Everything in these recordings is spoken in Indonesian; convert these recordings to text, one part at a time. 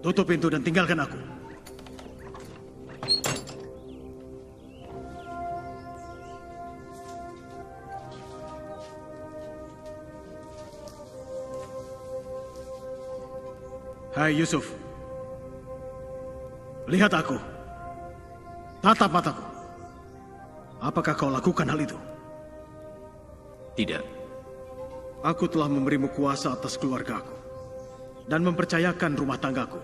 Tutup pintu dan tinggalkan aku. Hai Yusuf. Lihat aku. Tatap mataku. Apakah kau lakukan hal itu? Tidak. Aku telah memberimu kuasa atas keluargaku dan mempercayakan rumah tanggaku.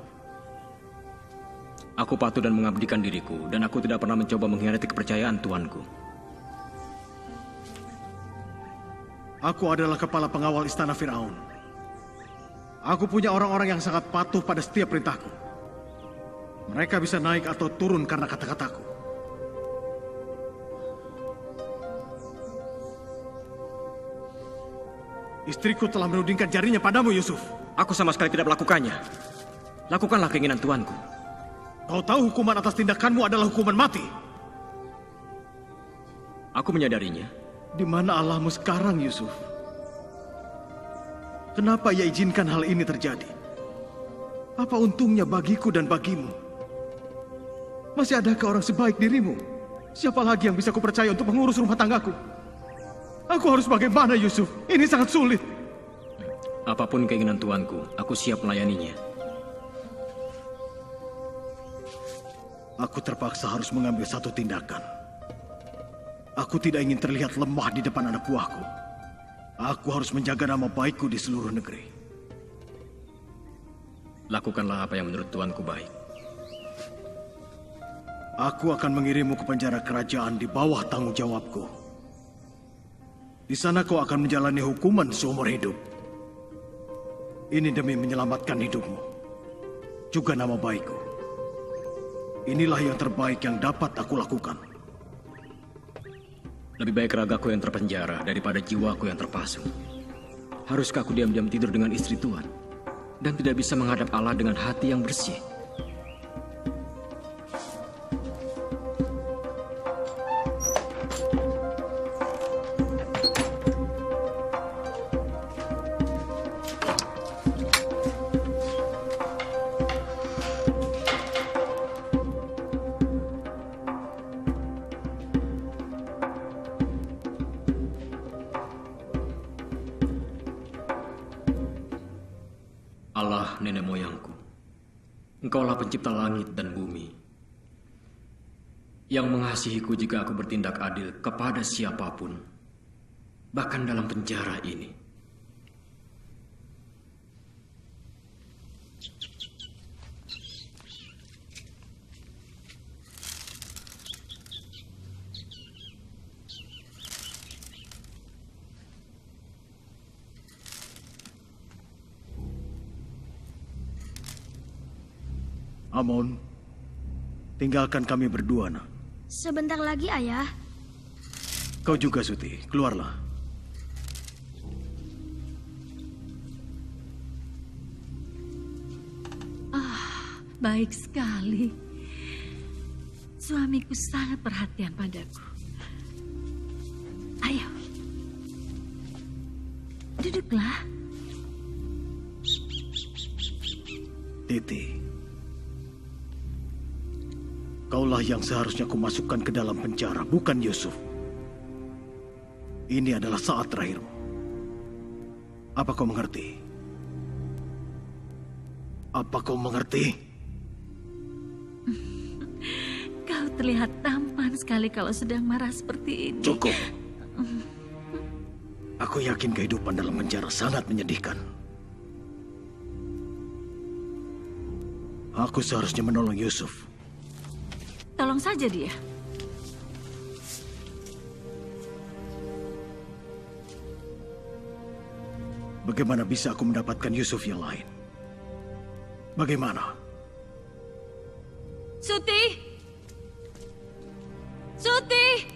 Aku patuh dan mengabdikan diriku, dan aku tidak pernah mencoba mengkhianati kepercayaan tuanku. Aku adalah kepala pengawal istana Firaun. Aku punya orang-orang yang sangat patuh pada setiap perintahku. Mereka bisa naik atau turun karena kata-kataku. Istriku telah menudingkan jarinya padamu, Yusuf. Aku sama sekali tidak melakukannya. Lakukanlah keinginan tuanku. Kau tahu hukuman atas tindakanmu adalah hukuman mati. Aku menyadarinya. Di mana Allahmu sekarang, Yusuf? Kenapa ia izinkan hal ini terjadi? Apa untungnya bagiku dan bagimu? Masih adakah orang sebaik dirimu? Siapa lagi yang bisa kupercaya untuk mengurus rumah tanggaku? Aku harus bagaimana, Yusuf? Ini sangat sulit. Apapun keinginan tuanku, aku siap melayaninya. Aku terpaksa harus mengambil satu tindakan. Aku tidak ingin terlihat lemah di depan anak buahku. Aku harus menjaga nama baikku di seluruh negeri. Lakukanlah apa yang menurut tuanku baik. Aku akan mengirimmu ke penjara kerajaan di bawah tanggung jawabku. Di sana kau akan menjalani hukuman seumur hidup. Ini demi menyelamatkan hidupmu. Juga nama baikku. Inilah yang terbaik yang dapat aku lakukan. Lebih baik ragaku yang terpenjara daripada jiwaku yang terpasung. Haruskah aku diam-diam tidur dengan istri tuan? Dan tidak bisa menghadap Allah dengan hati yang bersih? Allah, nenek moyangku, Engkaulah pencipta langit dan bumi, yang mengasihiku jika aku bertindak adil kepada siapapun, bahkan dalam penjara ini. Amon, tinggalkan kami berdua, nak. Sebentar lagi, Ayah. Kau juga, Suti. Keluarlah. Baik sekali. Suamiku sangat perhatian padaku. Ayo. Duduklah. Titi. Kaulah yang seharusnya kumasukkan ke dalam penjara, bukan Yusuf. Ini adalah saat terakhirmu. Apa kau mengerti? Apa kau mengerti? Kau terlihat tampan sekali kalau sedang marah seperti ini. Cukup. Aku yakin kehidupan dalam penjara sangat menyedihkan. Aku seharusnya menolong Yusuf. Tolong saja dia. Bagaimana bisa aku mendapatkan Yusuf yang lain? Bagaimana? Suti! Suti!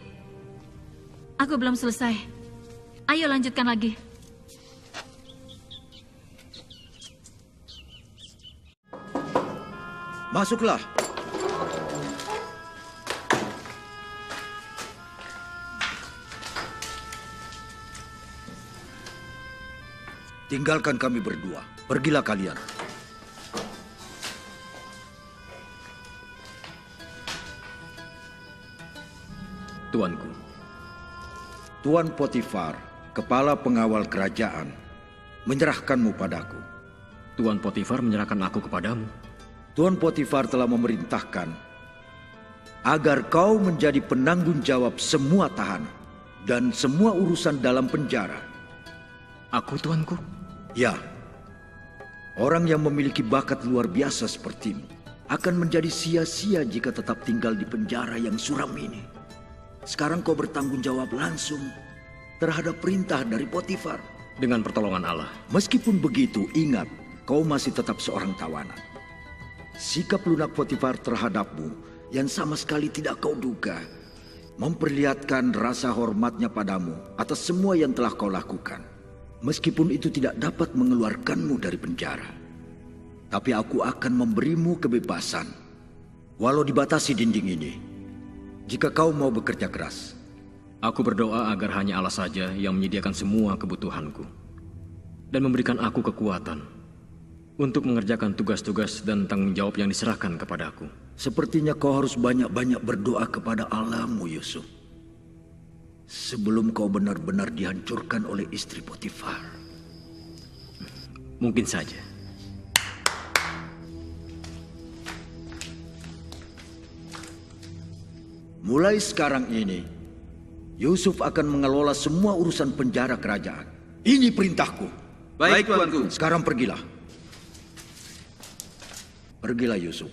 Aku belum selesai. Ayo lanjutkan lagi. Masuklah. Tinggalkan kami berdua. Pergilah kalian. Tuanku. Tuan Potifar, kepala pengawal kerajaan, menyerahkanmu padaku. Tuan Potifar menyerahkan aku kepadamu. Tuan Potifar telah memerintahkan agar kau menjadi penanggung jawab semua tahanan dan semua urusan dalam penjara. Aku, tuanku? Ya, orang yang memiliki bakat luar biasa sepertimu akan menjadi sia-sia jika tetap tinggal di penjara yang suram ini. Sekarang kau bertanggung jawab langsung terhadap perintah dari Potifar. Dengan pertolongan Allah. Meskipun begitu, ingat, kau masih tetap seorang tawanan. Sikap lunak Potifar terhadapmu yang sama sekali tidak kau duga memperlihatkan rasa hormatnya padamu atas semua yang telah kau lakukan. Meskipun itu tidak dapat mengeluarkanmu dari penjara. Tapi aku akan memberimu kebebasan, walau dibatasi dinding ini, jika kau mau bekerja keras. Aku berdoa agar hanya Allah saja yang menyediakan semua kebutuhanku. Dan memberikan aku kekuatan untuk mengerjakan tugas-tugas dan tanggung jawab yang diserahkan kepadaku. Sepertinya kau harus banyak-banyak berdoa kepada Allahmu, Yusuf. Sebelum kau benar-benar dihancurkan oleh istri Potifar. Mungkin saja. Mulai sekarang ini, Yusuf akan mengelola semua urusan penjara kerajaan. Ini perintahku. Baik, tuanku. Sekarang pergilah. Pergilah, Yusuf.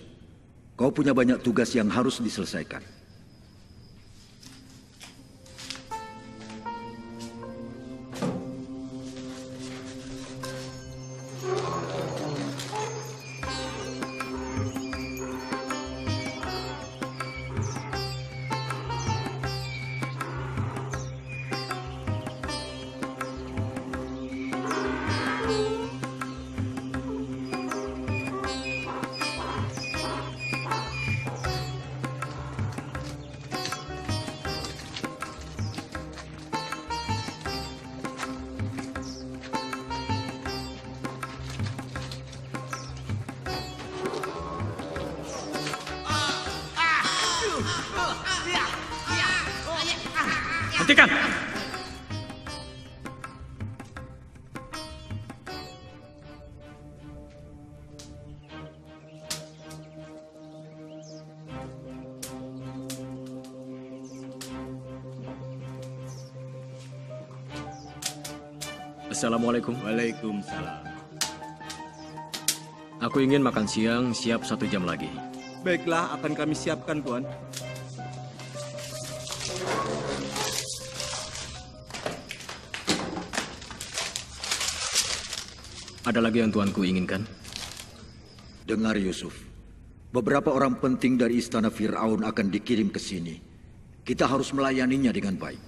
Kau punya banyak tugas yang harus diselesaikan. Hentikan! Assalamualaikum. Waalaikumsalam. Aku ingin makan siang siap 1 jam lagi. Baiklah, akan kami siapkan, Tuan. Ada lagi yang tuanku inginkan? Dengar, Yusuf. Beberapa orang penting dari istana Fir'aun akan dikirim ke sini. Kita harus melayaninya dengan baik.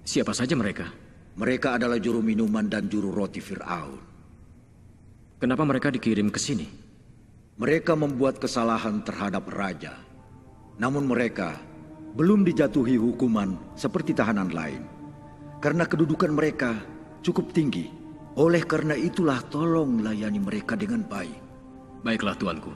Siapa saja mereka? Mereka adalah juru minuman dan juru roti Fir'aun. Kenapa mereka dikirim ke sini? Mereka membuat kesalahan terhadap raja. Namun mereka belum dijatuhi hukuman seperti tahanan lain. Karena kedudukan mereka cukup tinggi. Oleh karena itulah tolong layani mereka dengan baik. Baiklah, tuanku.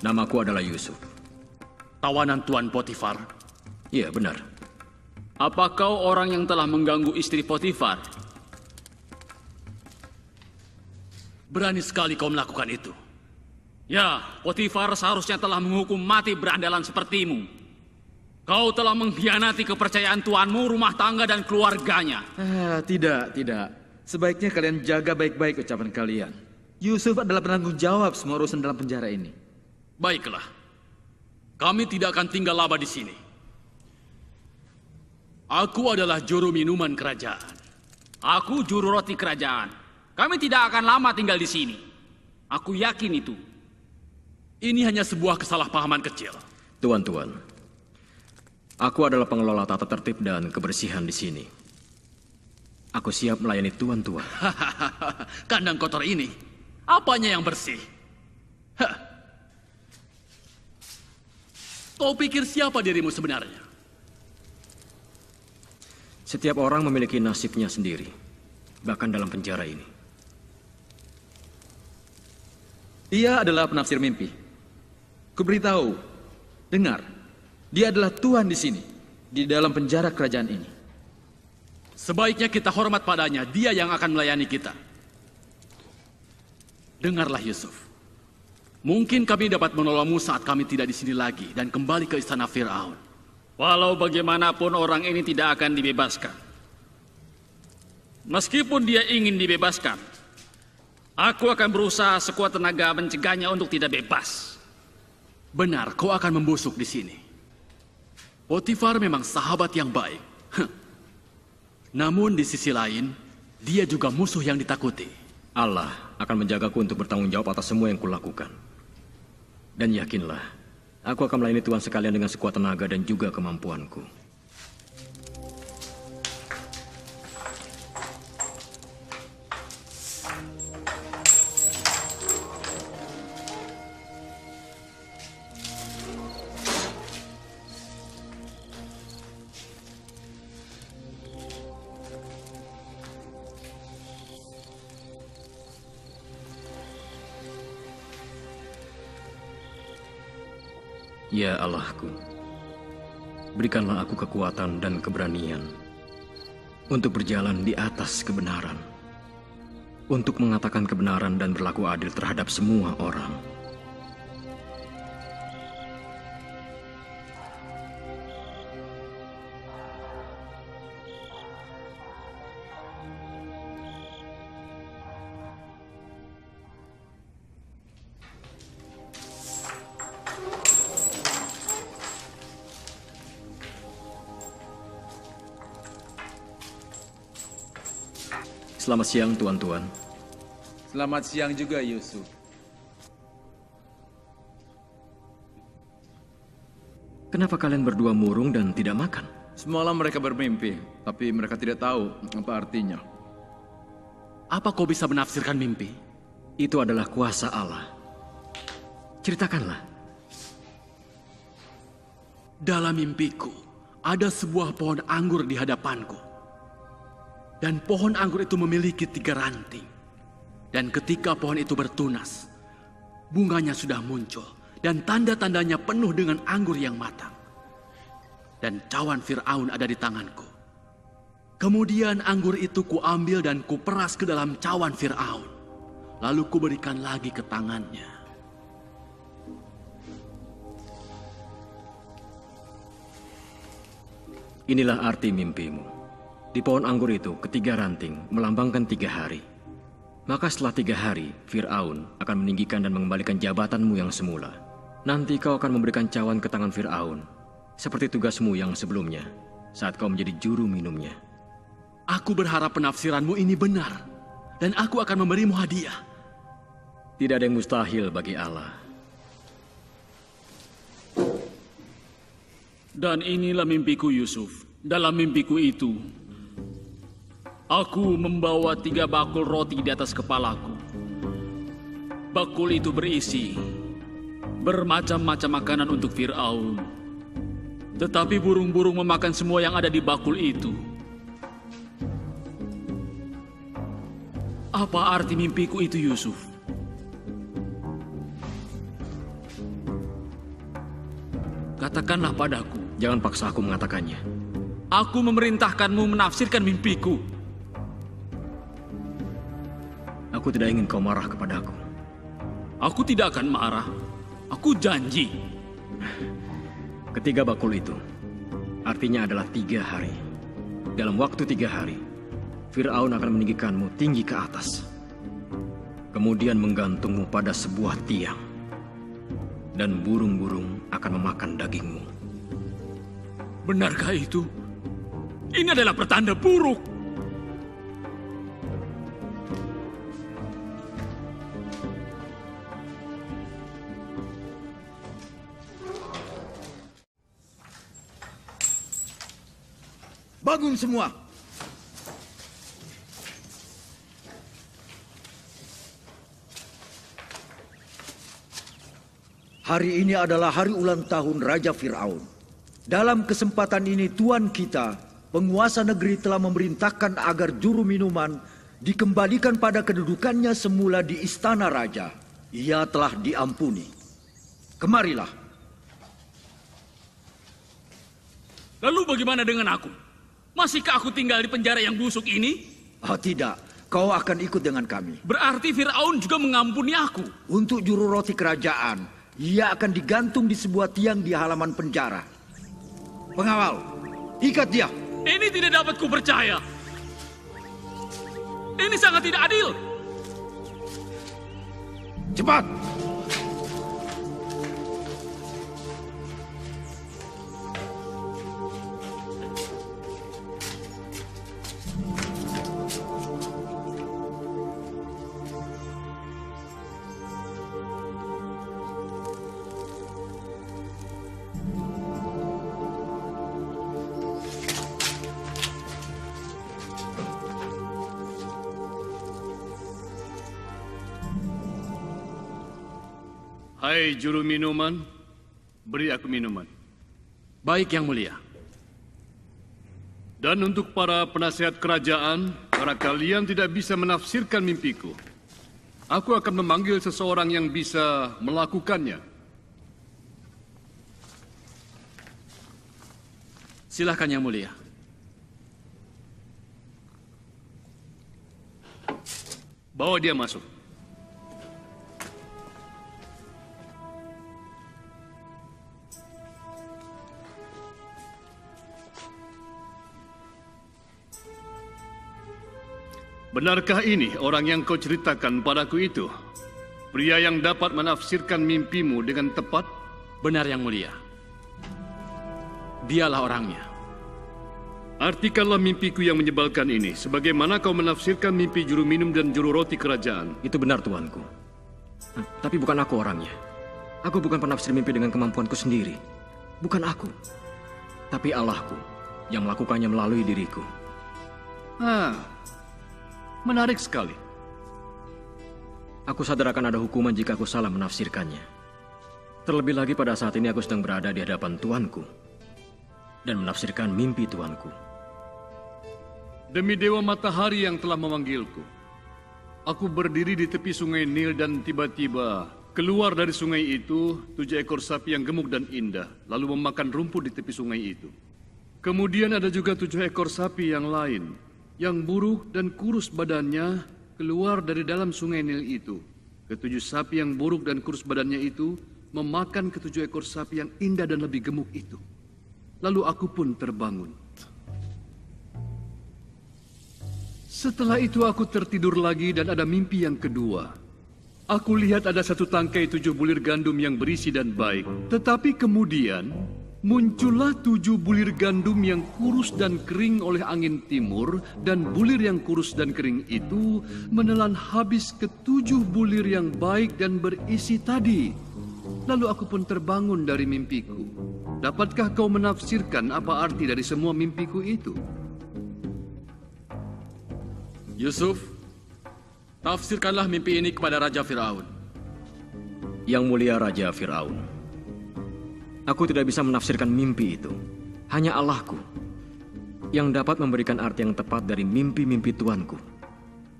Namaku adalah Yusuf. Tawanan Tuan Potifar. Iya, benar. Apa kau orang yang telah mengganggu istri Potifar? Berani sekali kau melakukan itu. Ya, Potifar seharusnya telah menghukum mati berandalan sepertimu. Kau telah mengkhianati kepercayaan tuanmu, rumah tangga, dan keluarganya. Tidak. Sebaiknya kalian jaga baik-baik ucapan kalian. Yusuf adalah penanggung jawab semua urusan dalam penjara ini. Baiklah. Kami tidak akan tinggal lama di sini. Aku adalah juru minuman kerajaan. Aku juru roti kerajaan. Kami tidak akan lama tinggal di sini. Aku yakin itu. Ini hanya sebuah kesalahpahaman kecil. Tuan-tuan, aku adalah pengelola tata tertib dan kebersihan di sini. Aku siap melayani tuan-tuan. Kandang kotor ini, apanya yang bersih? Kau pikir siapa dirimu sebenarnya? Setiap orang memiliki nasibnya sendiri, bahkan dalam penjara ini. Ia adalah penafsir mimpi. Kuberitahu, dengar, dia adalah Tuhan di sini, di dalam penjara kerajaan ini. Sebaiknya kita hormat padanya, dia yang akan melayani kita. Dengarlah Yusuf. Mungkin kami dapat menolongmu saat kami tidak di sini lagi dan kembali ke istana Firaun. Walau bagaimanapun orang ini tidak akan dibebaskan. Meskipun dia ingin dibebaskan, aku akan berusaha sekuat tenaga mencegahnya untuk tidak bebas. Benar, kau akan membusuk di sini. Potifar memang sahabat yang baik. Namun di sisi lain, dia juga musuh yang ditakuti. Allah akan menjagaku untuk bertanggung jawab atas semua yang kulakukan. Dan yakinlah, aku akan melayani Tuhan sekalian dengan sekuat tenaga dan juga kemampuanku. Ya Allahku, berikanlah aku kekuatan dan keberanian untuk berjalan di atas kebenaran, untuk mengatakan kebenaran dan berlaku adil terhadap semua orang. Selamat siang, tuan-tuan. Selamat siang juga, Yusuf. Kenapa kalian berdua murung dan tidak makan? Semalam mereka bermimpi, tapi mereka tidak tahu apa artinya. Apa kau bisa menafsirkan mimpi? Itu adalah kuasa Allah. Ceritakanlah. Dalam mimpiku, ada sebuah pohon anggur di hadapanku. Dan pohon anggur itu memiliki 3 ranting. Dan ketika pohon itu bertunas, bunganya sudah muncul. Dan tanda-tandanya penuh dengan anggur yang matang. Dan cawan Fir'aun ada di tanganku. Kemudian anggur itu kuambil dan kuperas ke dalam cawan Fir'aun. Lalu kuberikan lagi ke tangannya. Inilah arti mimpimu. Di pohon anggur itu, ketiga ranting melambangkan 3 hari. Maka setelah 3 hari, Fir'aun akan meninggikan dan mengembalikan jabatanmu yang semula. Nanti kau akan memberikan cawan ke tangan Fir'aun, seperti tugasmu yang sebelumnya, saat kau menjadi juru minumnya. Aku berharap penafsiranmu ini benar, dan aku akan memberimu hadiah. Tidak ada yang mustahil bagi Allah. Dan inilah mimpiku, Yusuf. Dalam mimpiku itu, aku membawa 3 bakul roti di atas kepalaku. Bakul itu berisi bermacam-macam makanan untuk Fir'aun. Tetapi burung-burung memakan semua yang ada di bakul itu. Apa arti mimpiku itu, Yusuf? Katakanlah padaku. Jangan paksa aku mengatakannya. Aku memerintahkanmu menafsirkan mimpiku. Aku tidak ingin kau marah kepadaku. Aku tidak akan marah. Aku janji. Ketiga bakul itu artinya adalah 3 hari. Dalam waktu 3 hari, Fir'aun akan meninggikanmu tinggi ke atas. Kemudian menggantungmu pada sebuah tiang. Dan burung-burung akan memakan dagingmu. Benarkah itu? Ini adalah pertanda buruk. Bangun semua! hari ini adalah hari ulang tahun Raja Fir'aun. Dalam kesempatan ini Tuan kita, penguasa negeri telah memerintahkan agar juru minuman dikembalikan pada kedudukannya semula di istana raja. Ia telah diampuni. Kemarilah. Lalu bagaimana dengan aku? Masihkah aku tinggal di penjara yang busuk ini? Oh tidak, kau akan ikut dengan kami. Berarti Fir'aun juga mengampuni aku. Untuk juru roti kerajaan, ia akan digantung di sebuah tiang di halaman penjara. Pengawal, ikat dia. Ini tidak dapat kupercaya. Ini sangat tidak adil. Cepat. Hai juru minuman, beri aku minuman. Baik yang mulia. Dan untuk para penasihat kerajaan, karena kalian tidak bisa menafsirkan mimpiku, aku akan memanggil seseorang yang bisa melakukannya. Silahkan yang mulia. Bawa dia masuk. Benarkah ini orang yang kau ceritakan padaku itu? Pria yang dapat menafsirkan mimpimu dengan tepat? Benar yang mulia. Dialah orangnya. Artikanlah mimpiku yang menyebalkan ini. Sebagaimana kau menafsirkan mimpi juru minum dan juru roti kerajaan. Itu benar tuanku. Tapi bukan aku orangnya. Aku bukan penafsir mimpi dengan kemampuanku sendiri. Bukan aku. Tapi Allahku yang melakukannya melalui diriku. Menarik sekali. Aku sadar akan ada hukuman jika aku salah menafsirkannya. Terlebih lagi pada saat ini aku sedang berada di hadapan Tuanku dan menafsirkan mimpi Tuanku. Demi Dewa Matahari yang telah memanggilku, aku berdiri di tepi sungai Nil dan tiba-tiba keluar dari sungai itu 7 ekor sapi yang gemuk dan indah, lalu memakan rumput di tepi sungai itu. Kemudian ada juga 7 ekor sapi yang lain, yang buruk dan kurus badannya keluar dari dalam sungai Nil itu. Ketujuh sapi yang buruk dan kurus badannya itu memakan ketujuh ekor sapi yang indah dan lebih gemuk itu. Lalu aku pun terbangun. Setelah itu aku tertidur lagi dan ada mimpi yang kedua. Aku lihat ada satu tangkai 7 bulir gandum yang berisi dan baik. Tetapi kemudian muncullah 7 bulir gandum yang kurus dan kering oleh angin timur, dan bulir yang kurus dan kering itu menelan habis ke-7 bulir yang baik dan berisi tadi. Lalu aku pun terbangun dari mimpiku. Dapatkah kau menafsirkan apa arti dari semua mimpiku itu? Yusuf, tafsirkanlah mimpi ini kepada Raja Fir'aun. Yang mulia Raja Fir'aun, aku tidak bisa menafsirkan mimpi itu. Hanya Allahku yang dapat memberikan arti yang tepat dari mimpi-mimpi Tuanku.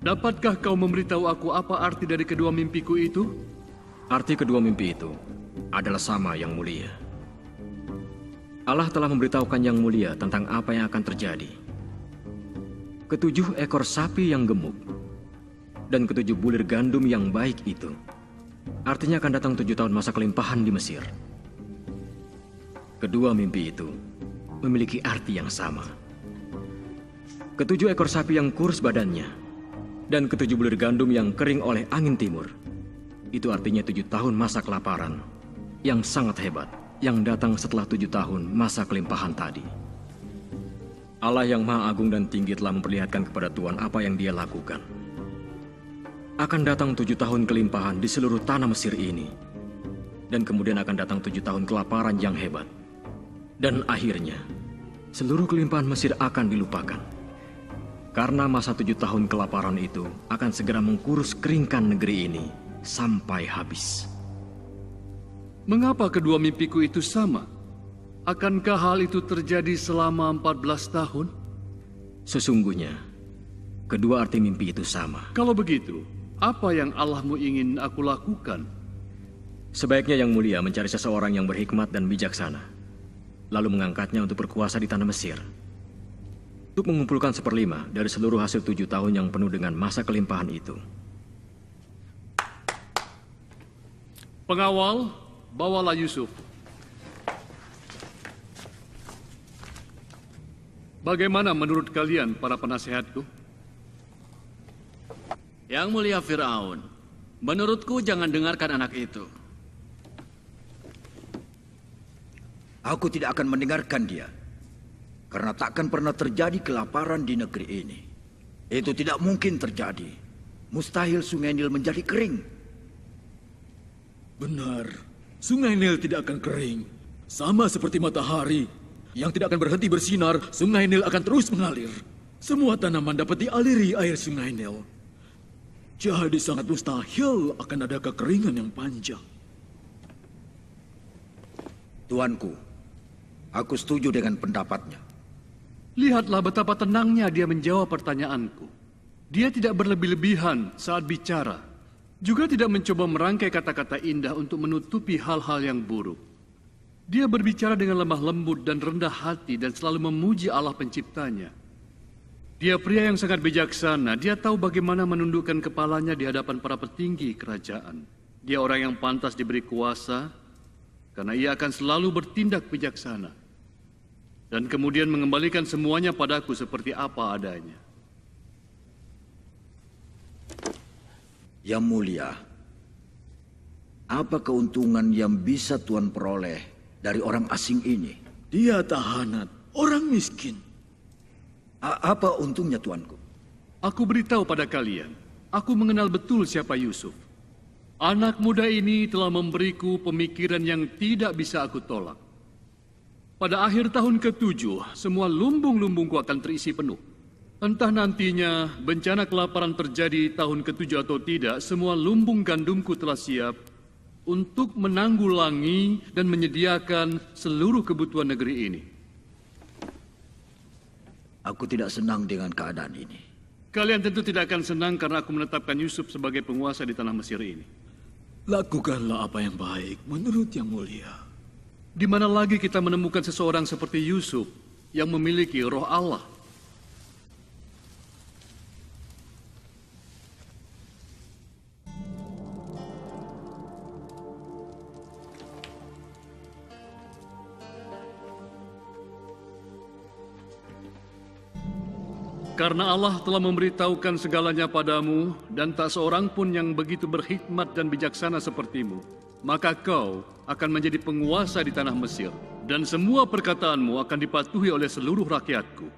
Dapatkah kau memberitahu aku apa arti dari kedua mimpiku itu? Arti kedua mimpi itu adalah sama yang mulia. Allah telah memberitahukan yang mulia tentang apa yang akan terjadi. Ketujuh ekor sapi yang gemuk dan ketujuh bulir gandum yang baik itu artinya akan datang 7 tahun masa kelimpahan di Mesir. Kedua mimpi itu memiliki arti yang sama. Ketujuh ekor sapi yang kurus badannya dan ketujuh bulir gandum yang kering oleh angin timur, itu artinya 7 tahun masa kelaparan yang sangat hebat yang datang setelah 7 tahun masa kelimpahan tadi. Allah yang Maha Agung dan Tinggi telah memperlihatkan kepada Tuhan apa yang Dia lakukan. Akan datang 7 tahun kelimpahan di seluruh tanah Mesir ini. Dan kemudian akan datang 7 tahun kelaparan yang hebat. Dan akhirnya, seluruh kelimpahan Mesir akan dilupakan. Karena masa 7 tahun kelaparan itu akan segera mengkurus keringkan negeri ini sampai habis. Mengapa kedua mimpiku itu sama? Akankah hal itu terjadi selama 14 tahun? Sesungguhnya, kedua arti mimpi itu sama. Kalau begitu, apa yang Allahmu ingin aku lakukan? Sebaiknya Yang Mulia mencari seseorang yang berhikmat dan bijaksana, lalu mengangkatnya untuk berkuasa di tanah Mesir. Untuk mengumpulkan 1/5 dari seluruh hasil 7 tahun yang penuh dengan masa kelimpahan itu. Pengawal, bawalah Yusuf. Bagaimana menurut kalian, para penasehatku? Yang Mulia Firaun, menurutku jangan dengarkan anak itu. Aku tidak akan mendengarkan dia. Karena takkan pernah terjadi kelaparan di negeri ini. Itu tidak mungkin terjadi. Mustahil Sungai Nil menjadi kering. Benar, Sungai Nil tidak akan kering. Sama seperti matahari yang tidak akan berhenti bersinar, Sungai Nil akan terus mengalir. Semua tanaman dapat dialiri air Sungai Nil. Jadi sangat mustahil akan ada kekeringan yang panjang. Tuanku, aku setuju dengan pendapatnya. Lihatlah betapa tenangnya dia menjawab pertanyaanku. Dia tidak berlebih-lebihan saat bicara. Juga tidak mencoba merangkai kata-kata indah untuk menutupi hal-hal yang buruk. Dia berbicara dengan lemah lembut dan rendah hati dan selalu memuji Allah penciptanya. Dia pria yang sangat bijaksana. Dia tahu bagaimana menundukkan kepalanya di hadapan para petinggi kerajaan. Dia orang yang pantas diberi kuasa karena ia akan selalu bertindak bijaksana. Dan kemudian mengembalikan semuanya padaku seperti apa adanya. Yang Mulia, apa keuntungan yang bisa Tuan peroleh dari orang asing ini? Dia tahanan, orang miskin. Apa untungnya, Tuanku? Aku beritahu pada kalian, aku mengenal betul siapa Yusuf. Anak muda ini telah memberiku pemikiran yang tidak bisa aku tolak. Pada akhir tahun ke-7, semua lumbung-lumbungku akan terisi penuh. Entah nantinya bencana kelaparan terjadi tahun ke-7 atau tidak, semua lumbung gandumku telah siap untuk menanggulangi dan menyediakan seluruh kebutuhan negeri ini. Aku tidak senang dengan keadaan ini. Kalian tentu tidak akan senang karena aku menetapkan Yusuf sebagai penguasa di tanah Mesir ini. Lakukanlah apa yang baik menurut Yang Mulia. Di mana lagi kita menemukan seseorang seperti Yusuf yang memiliki roh Allah? Karena Allah telah memberitahukan segalanya padamu, dan tak seorang pun yang begitu berhikmat dan bijaksana sepertimu, maka kau akan menjadi penguasa di tanah Mesir, dan semua perkataanmu akan dipatuhi oleh seluruh rakyatku.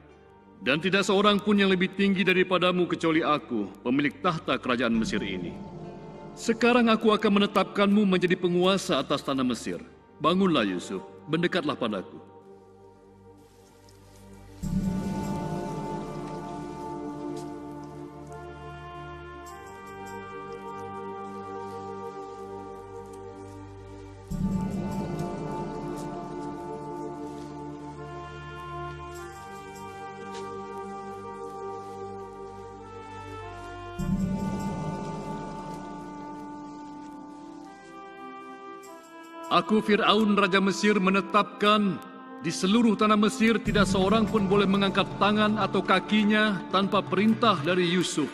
Dan tidak seorang pun yang lebih tinggi daripadamu kecuali aku, pemilik tahta kerajaan Mesir ini. Sekarang aku akan menetapkanmu menjadi penguasa atas tanah Mesir. Bangunlah Yusuf, mendekatlah padaku. Aku Fir'aun Raja Mesir menetapkan di seluruh tanah Mesir tidak seorang pun boleh mengangkat tangan atau kakinya tanpa perintah dari Yusuf.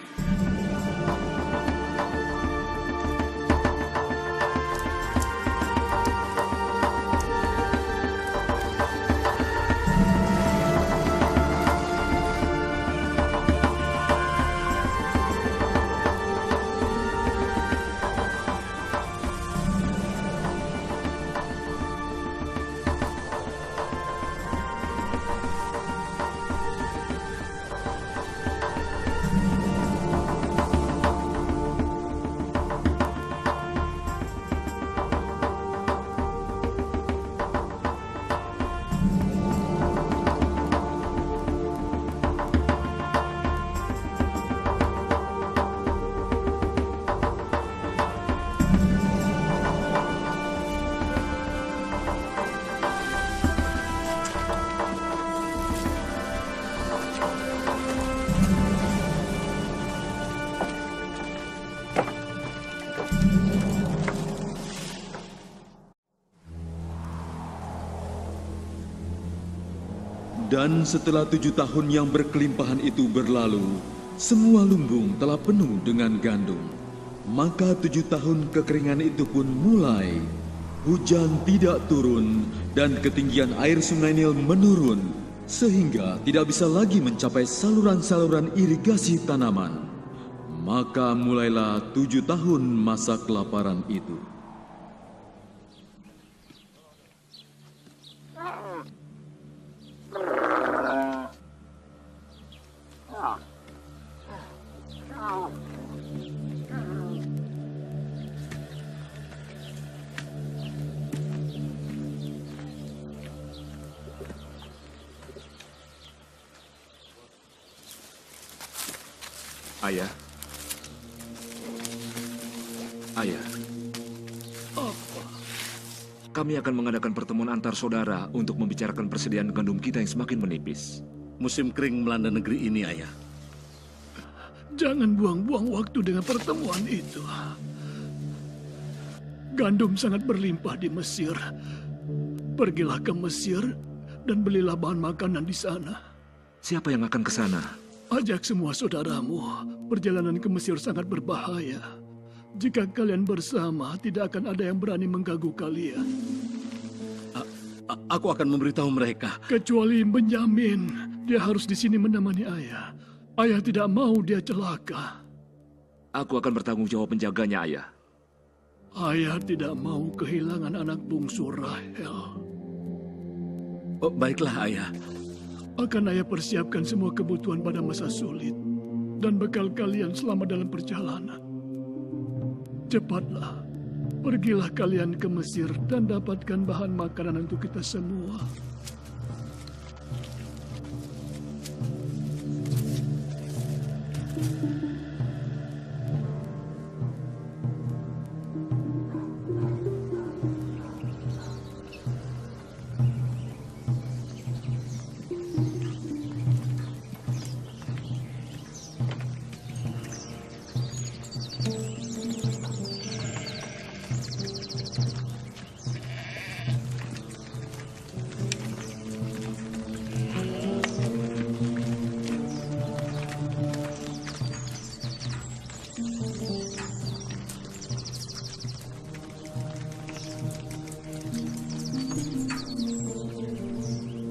Dan setelah 7 tahun yang berkelimpahan itu berlalu, semua lumbung telah penuh dengan gandum. Maka 7 tahun kekeringan itu pun mulai. Hujan tidak turun dan ketinggian air Sungai Nil menurun, sehingga tidak bisa lagi mencapai saluran-saluran irigasi tanaman. Maka mulailah 7 tahun masa kelaparan itu. Ayah. Ayah. Apa? Kami akan mengadakan pertemuan antar saudara untuk membicarakan persediaan gandum kita yang semakin menipis. Musim kering melanda negeri ini, Ayah. Jangan buang-buang waktu dengan pertemuan itu. Gandum sangat berlimpah di Mesir. Pergilah ke Mesir dan belilah bahan makanan di sana. Siapa yang akan ke sana? Ajak semua saudaramu. Perjalanan ke Mesir sangat berbahaya. Jika kalian bersama, tidak akan ada yang berani mengganggu kalian. Aku akan memberitahu mereka. Kecuali Benyamin. Dia harus di sini menemani ayah. Ayah tidak mau dia celaka. Aku akan bertanggung jawab menjaganya, Ayah. Ayah tidak mau kehilangan anak bungsu Rahel. Oh, baiklah, Ayah. Akan ayah persiapkan semua kebutuhan pada masa sulit dan bekal kalian selama dalam perjalanan. Cepatlah, pergilah kalian ke Mesir dan dapatkan bahan makanan untuk kita semua.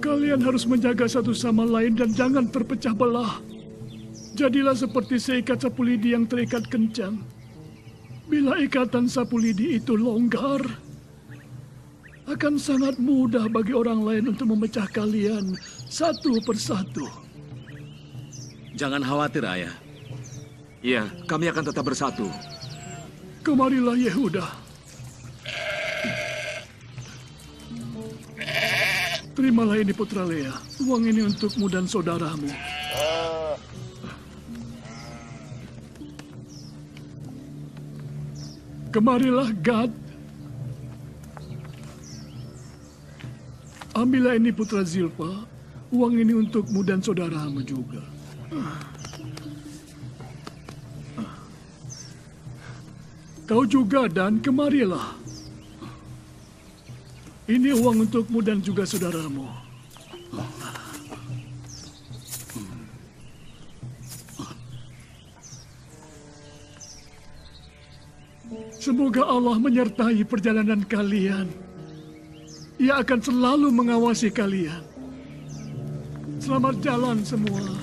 Kalian harus menjaga satu sama lain dan jangan terpecah belah. Jadilah seperti seikat sapu lidi yang terikat kencang. Bila ikatan sapu lidi itu longgar, akan sangat mudah bagi orang lain untuk memecah kalian satu persatu. Jangan khawatir, Ayah. Iya, kami akan tetap bersatu. Kemarilah Yehuda. Terimalah ini Putra Lea, uang ini untukmu dan saudaramu. Kemarilah Gad. Ambillah ini Putra Zilpa, uang ini untukmu dan saudaramu juga. Kau juga Dan, kemarilah. Ini uang untukmu dan juga saudaramu. Semoga Allah menyertai perjalanan kalian. Ia akan selalu mengawasi kalian. Selamat jalan semua.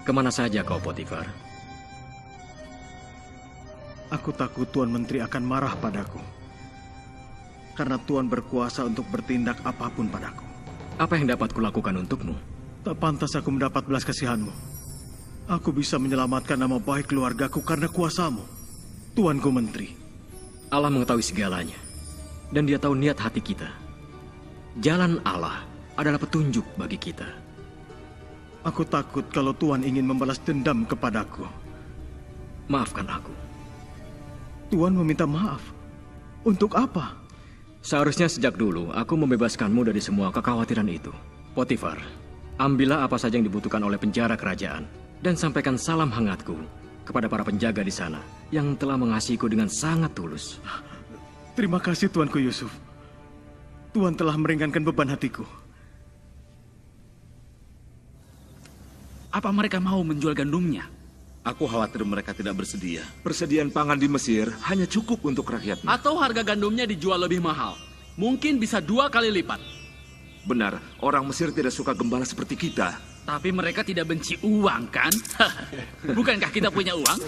Kemana saja kau, Potifar? Aku takut Tuan Menteri akan marah padaku. karena Tuhan berkuasa untuk bertindak apapun padaku. Apa yang dapat kulakukan untukmu? Tak pantas aku mendapat belas kasihanmu. Aku bisa menyelamatkan nama baik keluargaku karena kuasamu, Tuanku Menteri. Allah mengetahui segalanya, dan Dia tahu niat hati kita. Jalan Allah adalah petunjuk bagi kita. Aku takut kalau Tuhan ingin membalas dendam kepadaku. Maafkan aku. Tuhan meminta maaf. Untuk apa? Seharusnya sejak dulu aku membebaskanmu dari semua kekhawatiran itu. Potifar, ambillah apa saja yang dibutuhkan oleh penjara kerajaan dan sampaikan salam hangatku kepada para penjaga di sana yang telah mengasihiku dengan sangat tulus. Terima kasih Tuanku Yusuf. Tuhan telah meringankan beban hatiku. Apa mereka mau menjual gandumnya? Aku khawatir mereka tidak bersedia. Persediaan pangan di Mesir hanya cukup untuk rakyatnya. Atau harga gandumnya dijual lebih mahal. Mungkin bisa 2 kali lipat. Benar, orang Mesir tidak suka gembala seperti kita. Tapi mereka tidak benci uang, kan? Bukankah kita punya uang?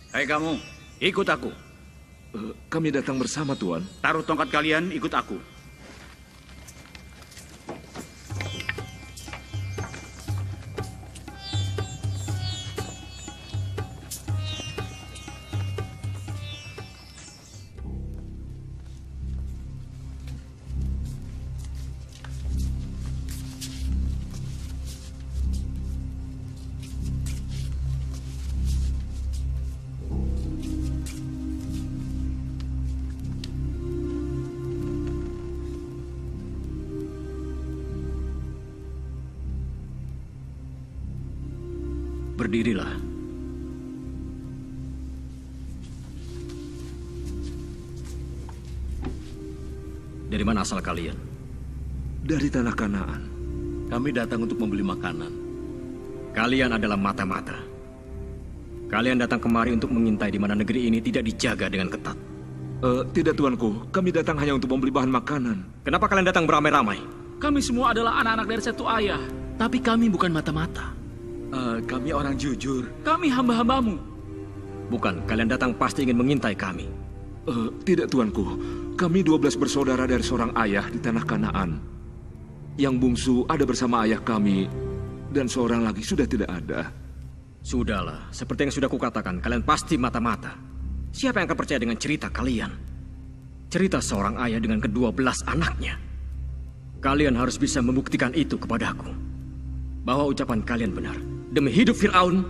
Hai kamu, ikut aku. Kami datang bersama, Tuan. Taruh tongkat kalian, ikut aku. Berdirilah. Dari mana asal kalian? Dari tanah Kanaan. Kami datang untuk membeli makanan. Kalian adalah mata-mata. Kalian datang kemari untuk mengintai di mana negeri ini tidak dijaga dengan ketat. Tidak, Tuanku. Kami datang hanya untuk membeli bahan makanan. Kenapa kalian datang beramai-ramai? Kami semua adalah anak-anak dari satu ayah. Tapi kami bukan mata-mata. Kami orang jujur. Kami hamba-hambamu. Bukan, kalian datang pasti ingin mengintai kami. Tidak, Tuanku. Kami 12 bersaudara dari seorang ayah di tanah Kanaan. Yang bungsu ada bersama ayah kami, dan seorang lagi sudah tidak ada. Sudahlah, seperti yang sudah kukatakan, kalian pasti mata-mata. Siapa yang akan percaya dengan cerita kalian? Cerita seorang ayah dengan ke-12 anaknya. Kalian harus bisa membuktikan itu kepadaku. Bahwa ucapan kalian benar. Demi hidup Fir'aun,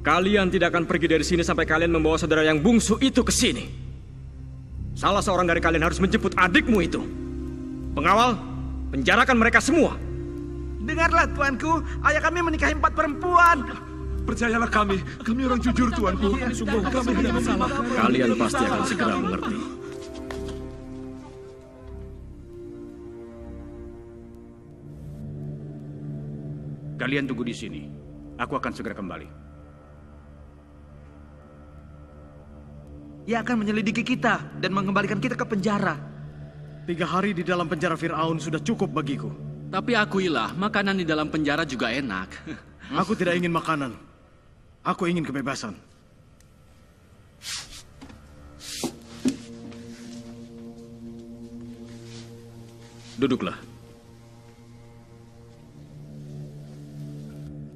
kalian tidak akan pergi dari sini sampai kalian membawa saudara yang bungsu itu ke sini. Salah seorang dari kalian harus menjemput adikmu itu. Pengawal, penjarakan mereka semua. Dengarlah, Tuanku. Ayah kami menikahi 4 perempuan. Percayalah kami orang jujur, Tuanku. Sungguh kami tidak bersalah. Kalian pasti akan segera mengerti. Kalian tunggu di sini. Aku akan segera kembali. Ia akan menyelidiki kita dan mengembalikan kita ke penjara. 3 hari di dalam penjara Fir'aun sudah cukup bagiku. Tapi akuilah, makanan di dalam penjara juga enak. Aku tidak ingin makanan. Aku ingin kebebasan. Duduklah.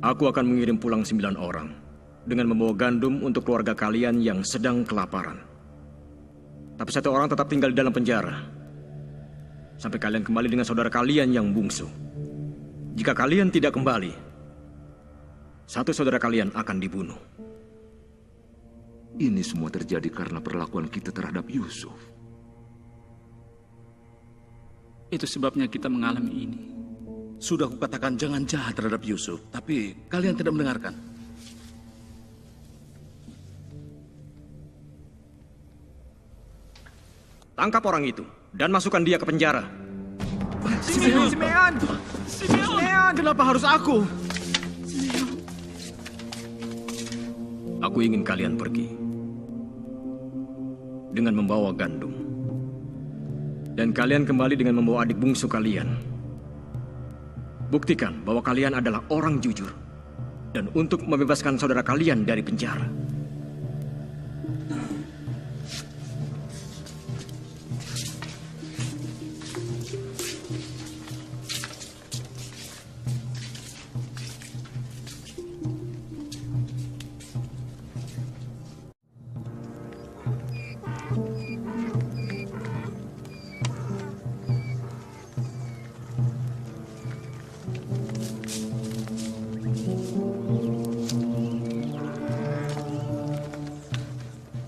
Aku akan mengirim pulang 9 orang dengan membawa gandum untuk keluarga kalian yang sedang kelaparan. Tapi 1 orang tetap tinggal di dalam penjara sampai kalian kembali dengan saudara kalian yang bungsu. Jika kalian tidak kembali, 1 saudara kalian akan dibunuh. Ini semua terjadi karena perlakuan kita terhadap Yusuf. Itu sebabnya kita mengalami ini. Sudah kukatakan jangan jahat terhadap Yusuf, tapi kalian tidak mendengarkan. Tangkap orang itu dan masukkan dia ke penjara. Simeon! Kenapa harus aku? Aku ingin kalian pergi dengan membawa gandum. Dan kalian kembali dengan membawa adik bungsu kalian. Buktikan bahwa kalian adalah orang jujur. dan untuk membebaskan saudara kalian dari penjara.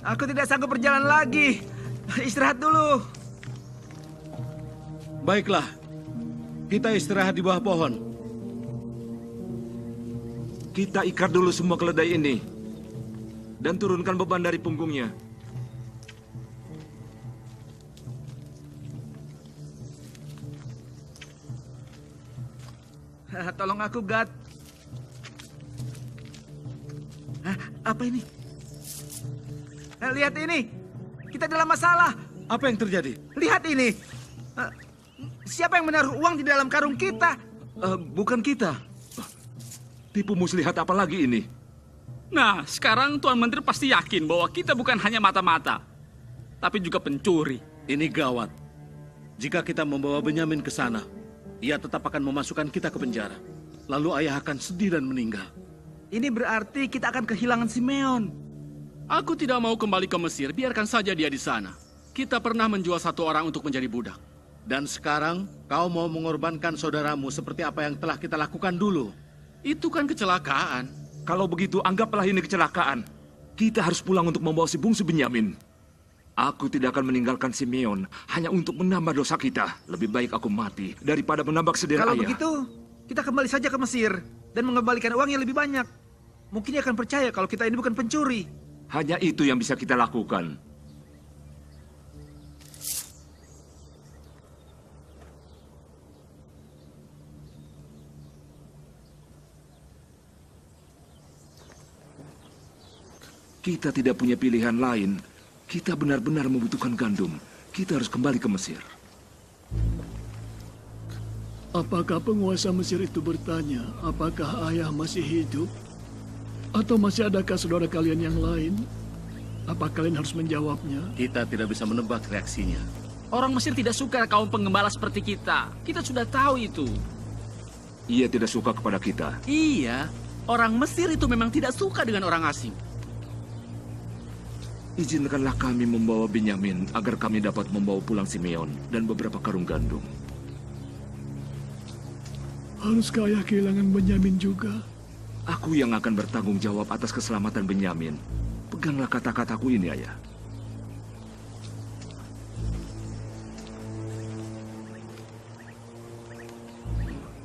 Aku tidak sanggup berjalan lagi. Istirahat dulu. Baiklah, kita istirahat di bawah pohon. Kita ikat dulu semua keledai ini dan turunkan beban dari punggungnya. Tolong aku, Gad. Apa ini? Lihat ini. Kita dalam masalah. Apa yang terjadi? Lihat ini. Siapa yang menaruh uang di dalam karung kita? Bukan kita. Tipu muslihat apa lagi ini? Nah, sekarang Tuan Menteri pasti yakin bahwa kita bukan hanya mata-mata, tapi juga pencuri. Ini gawat. Jika kita membawa Benyamin ke sana, ia tetap akan memasukkan kita ke penjara. Lalu ayah akan sedih dan meninggal. Ini berarti kita akan kehilangan Simeon. Aku tidak mau kembali ke Mesir, biarkan saja dia di sana. Kita pernah menjual satu orang untuk menjadi budak. Dan sekarang kau mau mengorbankan saudaramu seperti apa yang telah kita lakukan dulu. Itu kan kecelakaan. Kalau begitu, anggaplah ini kecelakaan. Kita harus pulang untuk membawa si bungsu Benyamin. Aku tidak akan meninggalkan Simeon hanya untuk menambah dosa kita. Lebih baik aku mati daripada menambah kesedihan ayah. Kalau begitu, kita kembali saja ke Mesir dan mengembalikan uang yang lebih banyak. Mungkin dia akan percaya kalau kita ini bukan pencuri. Hanya itu yang bisa kita lakukan. Kita tidak punya pilihan lain. Kita benar-benar membutuhkan gandum. Kita harus kembali ke Mesir. Apakah penguasa Mesir itu bertanya, apakah ayah masih hidup? Atau masih adakah saudara kalian yang lain? Apa kalian harus menjawabnya? Kita tidak bisa menebak reaksinya. Orang Mesir tidak suka kaum penggembala seperti kita. Kita sudah tahu itu. Ia tidak suka kepada kita. Iya, orang Mesir itu memang tidak suka dengan orang asing. Izinkanlah kami membawa Benyamin agar kami dapat membawa pulang Simeon dan beberapa karung gandum. Haruskah ayah kehilangan Benyamin juga? Aku yang akan bertanggung jawab atas keselamatan Benyamin. Peganglah kata-kataku ini, ayah.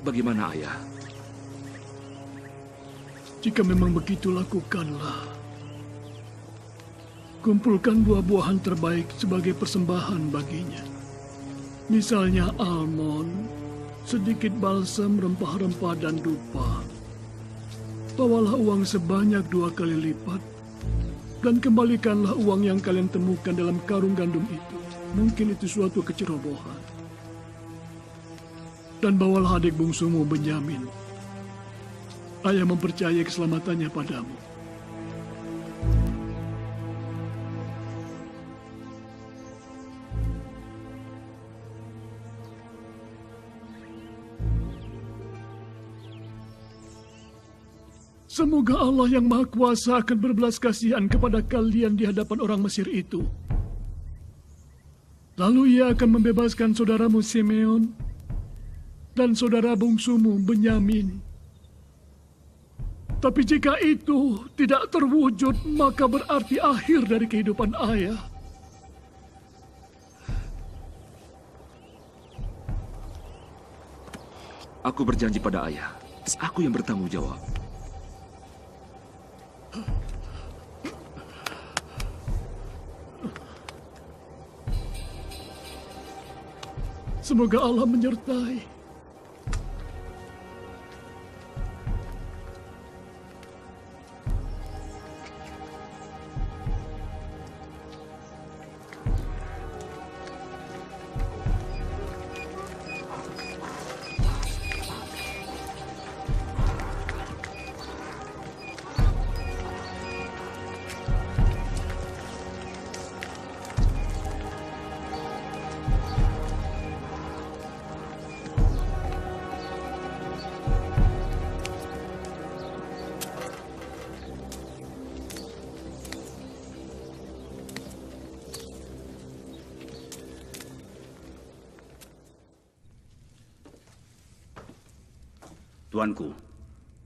Bagaimana, ayah? Jika memang begitu, lakukanlah. Kumpulkan buah-buahan terbaik sebagai persembahan baginya. Misalnya almond, sedikit balsam, rempah-rempah, dan dupa. Bawalah uang sebanyak 2 kali lipat, dan kembalikanlah uang yang kalian temukan dalam karung gandum itu. Mungkin itu suatu kecerobohan. Dan bawalah adik bungsumu Benyamin. Ayah mempercayai keselamatannya padamu. Semoga Allah yang Maha Kuasa akan berbelas kasihan kepada kalian di hadapan orang Mesir itu. Lalu ia akan membebaskan saudaramu Simeon dan saudara bungsumu Benyamin. Tapi jika itu tidak terwujud, maka berarti akhir dari kehidupan ayah. Aku berjanji pada ayah. Aku yang bertanggung jawab. Semoga Allah menyertai. Tuanku,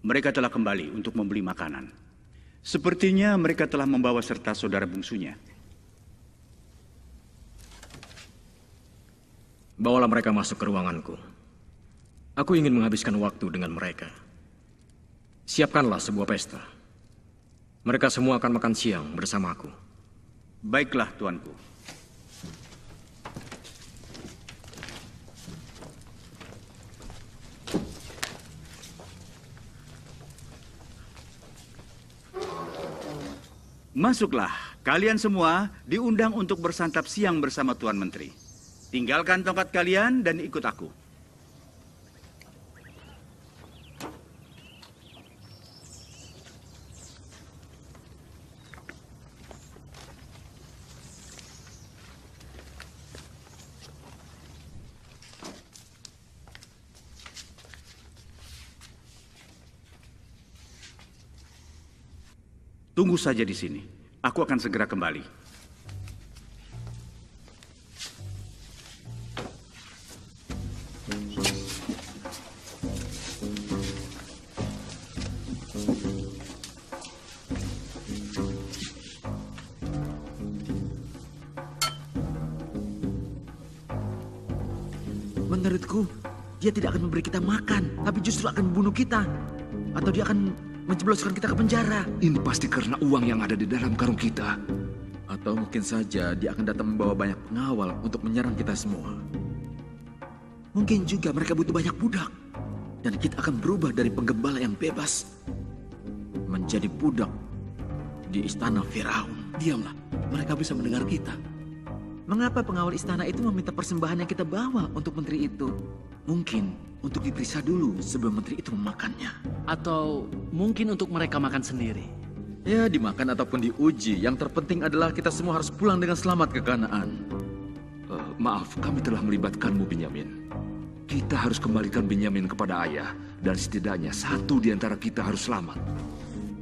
mereka telah kembali untuk membeli makanan. Sepertinya mereka telah membawa serta saudara bungsunya. Bawalah mereka masuk ke ruanganku. Aku ingin menghabiskan waktu dengan mereka. Siapkanlah sebuah pesta. Mereka semua akan makan siang bersamaku. Baiklah, Tuanku. Masuklah, kalian semua diundang untuk bersantap siang bersama Tuan Menteri. Tinggalkan tongkat kalian dan ikut aku. Tunggu saja di sini. Aku akan segera kembali. Menurutku, dia tidak akan memberi kita makan, tapi justru akan membunuh kita. Atau dia akan menjebloskan kita ke penjara. Ini pasti karena uang yang ada di dalam karung kita. Atau mungkin saja dia akan datang membawa banyak pengawal untuk menyerang kita semua. Mungkin juga mereka butuh banyak budak. Dan kita akan berubah dari penggembala yang bebas menjadi budak di istana Firaun. Diamlah, mereka bisa mendengar kita. Mengapa pengawal istana itu meminta persembahan yang kita bawa untuk menteri itu? Mungkin untuk diperiksa dulu sebelum menteri itu memakannya. Atau mungkin untuk mereka makan sendiri. Ya, dimakan ataupun diuji. Yang terpenting adalah kita semua harus pulang dengan selamat ke Kanaan. Maaf, kami telah melibatkanmu, Benyamin. Kita harus kembalikan Benyamin kepada ayah. Dan setidaknya satu di antara kita harus selamat.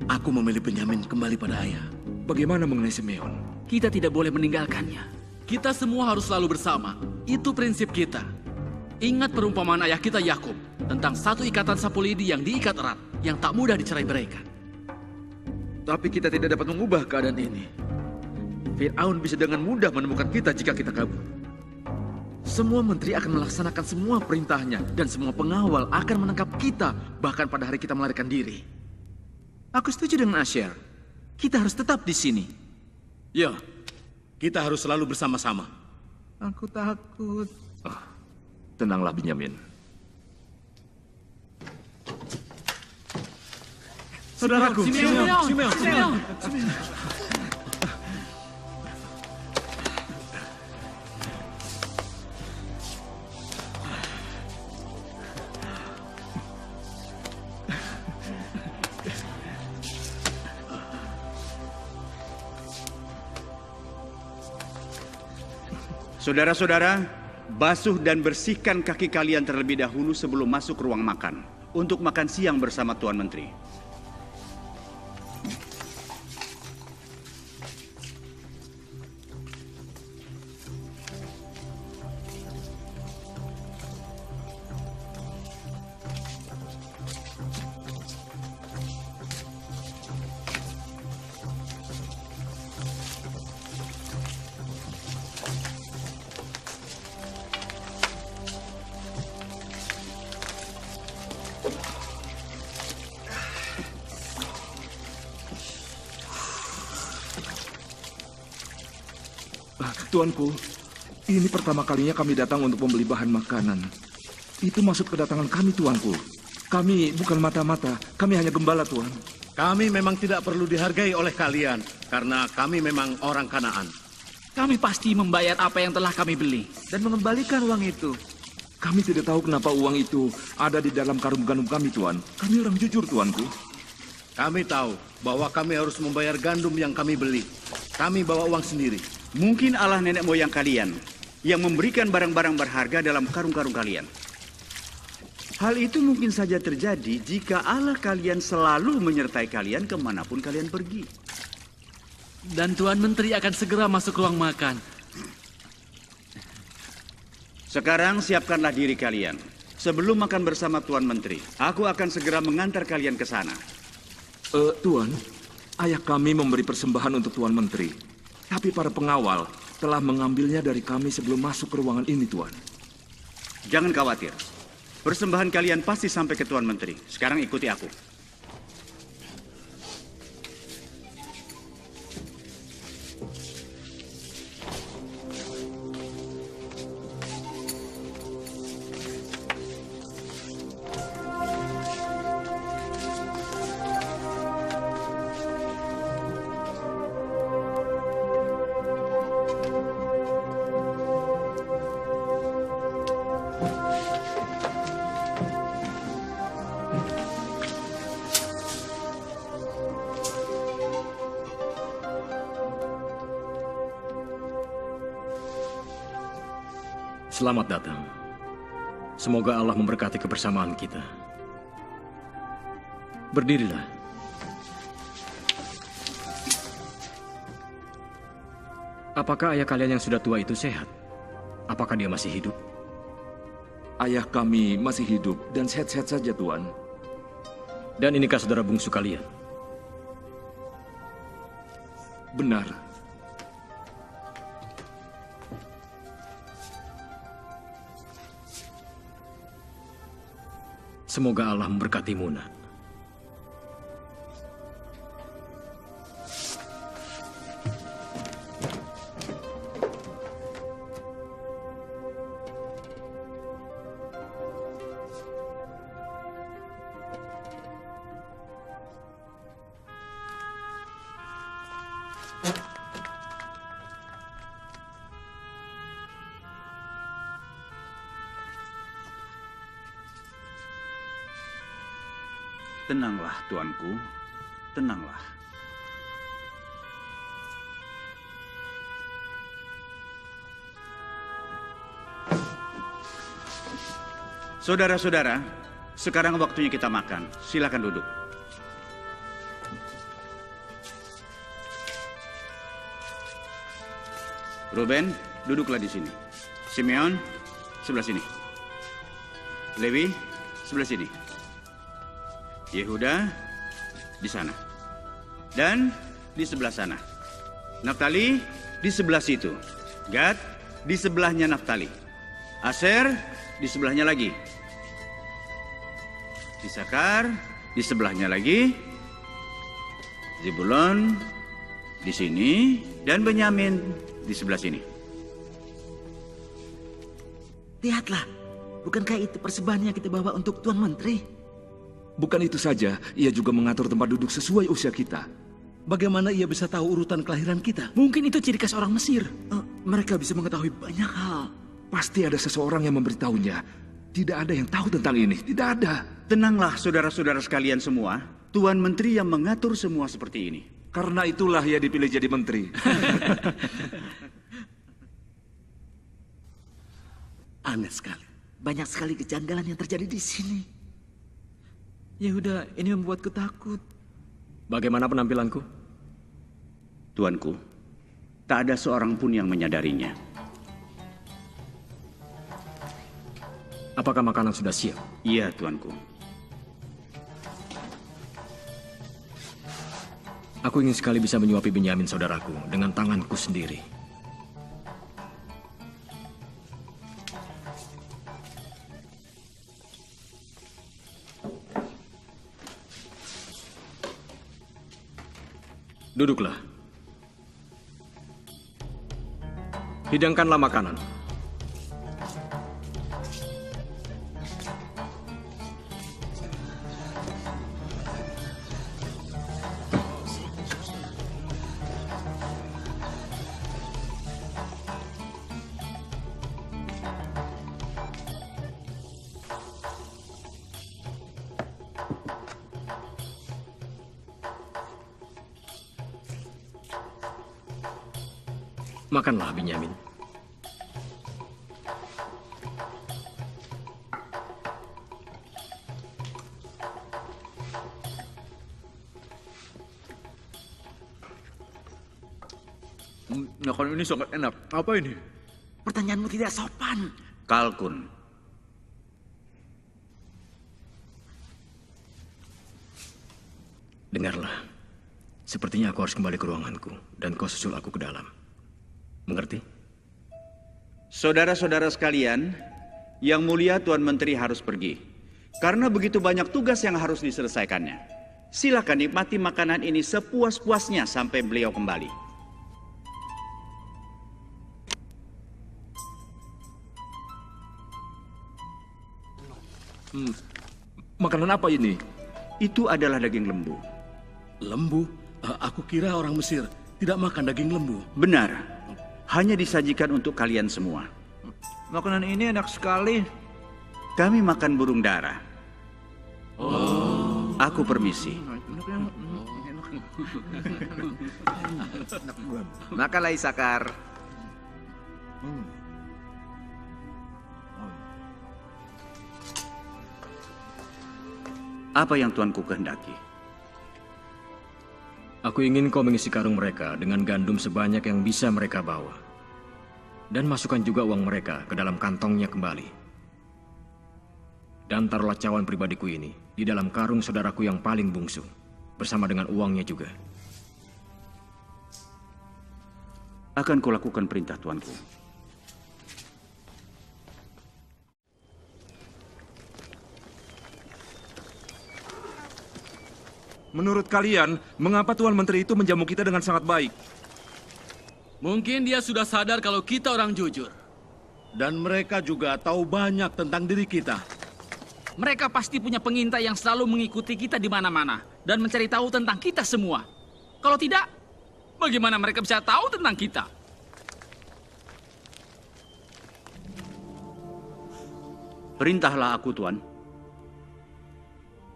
Aku memilih Benyamin kembali pada ayah. Bagaimana mengenai Simeon? Kita tidak boleh meninggalkannya. Kita semua harus selalu bersama. Itu prinsip kita. Ingat perumpamaan ayah kita Yakub tentang satu ikatan sapu lidi yang diikat erat, yang tak mudah dicerai beraikan. Tapi kita tidak dapat mengubah keadaan ini. Fir'aun bisa dengan mudah menemukan kita jika kita kabur. Semua menteri akan melaksanakan semua perintahnya dan semua pengawal akan menangkap kita bahkan pada hari kita melarikan diri. Aku setuju dengan Asher. Kita harus tetap di sini. Ya, kita harus selalu bersama-sama. Aku takut. Tenanglah, Benyamin. Saudaraku, Simeon. Saudara-saudara, basuh dan bersihkan kaki kalian terlebih dahulu sebelum masuk ruang makan untuk makan siang bersama Tuan Menteri. Tuanku, ini pertama kalinya kami datang untuk membeli bahan makanan. Itu maksud kedatangan kami, Tuanku. Kami bukan mata-mata, kami hanya gembala, Tuan. Kami memang tidak perlu dihargai oleh kalian, karena kami memang orang Kanaan. Kami pasti membayar apa yang telah kami beli. Dan mengembalikan uang itu. Kami tidak tahu kenapa uang itu ada di dalam karung gandum kami, Tuan. Kami orang jujur, Tuanku. Kami tahu bahwa kami harus membayar gandum yang kami beli. Kami bawa uang sendiri. Mungkin Allah nenek moyang kalian yang memberikan barang-barang berharga dalam karung-karung kalian. Hal itu mungkin saja terjadi jika Allah kalian selalu menyertai kalian kemanapun kalian pergi. Dan Tuan Menteri akan segera masuk ruang makan. Sekarang siapkanlah diri kalian. sebelum makan bersama Tuan Menteri, aku akan segera mengantar kalian ke sana. Tuan, ayah kami memberi persembahan untuk Tuan Menteri. Tapi para pengawal telah mengambilnya dari kami sebelum masuk ke ruangan ini, Tuan. Jangan khawatir. Persembahan kalian pasti sampai ke Tuan Menteri. Sekarang ikuti aku. Selamat datang. Semoga Allah memberkati kebersamaan kita. Berdirilah. Apakah ayah kalian yang sudah tua itu sehat? Apakah dia masih hidup? Ayah kami masih hidup dan sehat-sehat saja, Tuan. Dan inikah saudara bungsu kalian? Benar. Semoga Allah memberkatimu, nak. Tenanglah, tuanku. Tenanglah. Saudara-saudara, sekarang waktunya kita makan. Silakan duduk. Ruben, duduklah di sini. Simeon, sebelah sini. Lewi, sebelah sini. Yehuda di sana. Dan di sebelah sana. Naftali di sebelah situ. Gad di sebelahnya Naftali. Aser di sebelahnya lagi. Isakar di sebelahnya lagi. Zebulon di sini dan Benyamin di sebelah sini. Lihatlah, bukankah itu persembahan yang kita bawa untuk Tuan Menteri? Bukan itu saja, ia juga mengatur tempat duduk sesuai usia kita. Bagaimana ia bisa tahu urutan kelahiran kita? Mungkin itu ciri khas orang Mesir. Mereka bisa mengetahui banyak hal. Pasti ada seseorang yang memberitahunya. Tidak ada yang tahu tentang ini, tidak ada. Tenanglah saudara-saudara sekalian semua. Tuan Menteri yang mengatur semua seperti ini. Karena itulah ia dipilih jadi menteri. Aneh sekali. Banyak sekali kejanggalan yang terjadi di sini. Yehuda, ini membuatku takut. Bagaimana penampilanku? Tuanku, tak ada seorang pun yang menyadarinya. Apakah makanan sudah siap? Iya, tuanku. Aku ingin sekali bisa menyuapi Benyamin saudaraku dengan tanganku sendiri. Duduklah. Hidangkanlah makanan. Makanlah, Benyamin. Makanan ini sangat enak. Apa ini? Pertanyaanmu tidak sopan. Kalkun. Dengarlah. Sepertinya aku harus kembali ke ruanganku dan kau susul aku ke dalam. Mengerti? Saudara-saudara sekalian, Yang Mulia Tuan Menteri harus pergi. Karena begitu banyak tugas yang harus diselesaikannya. Silakan nikmati makanan ini sepuas-puasnya sampai beliau kembali. Makanan apa ini? Itu adalah daging lembu. Lembu? Aku kira orang Mesir tidak makan daging lembu. Benar. Hanya disajikan untuk kalian semua. Makanan ini enak sekali. Kami makan burung dara. Oh. Aku permisi. Makanlah Isakar. Apa yang tuanku kehendaki? Aku ingin kau mengisi karung mereka dengan gandum sebanyak yang bisa mereka bawa. Dan masukkan juga uang mereka ke dalam kantongnya kembali. Dan taruhlah cawan pribadiku ini di dalam karung saudaraku yang paling bungsu, bersama dengan uangnya juga. Akan kulakukan perintah tuanku. Menurut kalian, mengapa Tuan Menteri itu menjamu kita dengan sangat baik? Mungkin dia sudah sadar kalau kita orang jujur. Dan mereka juga tahu banyak tentang diri kita. Mereka pasti punya pengintai yang selalu mengikuti kita di mana-mana dan mencari tahu tentang kita semua. Kalau tidak, bagaimana mereka bisa tahu tentang kita? Perintahlah aku, Tuan.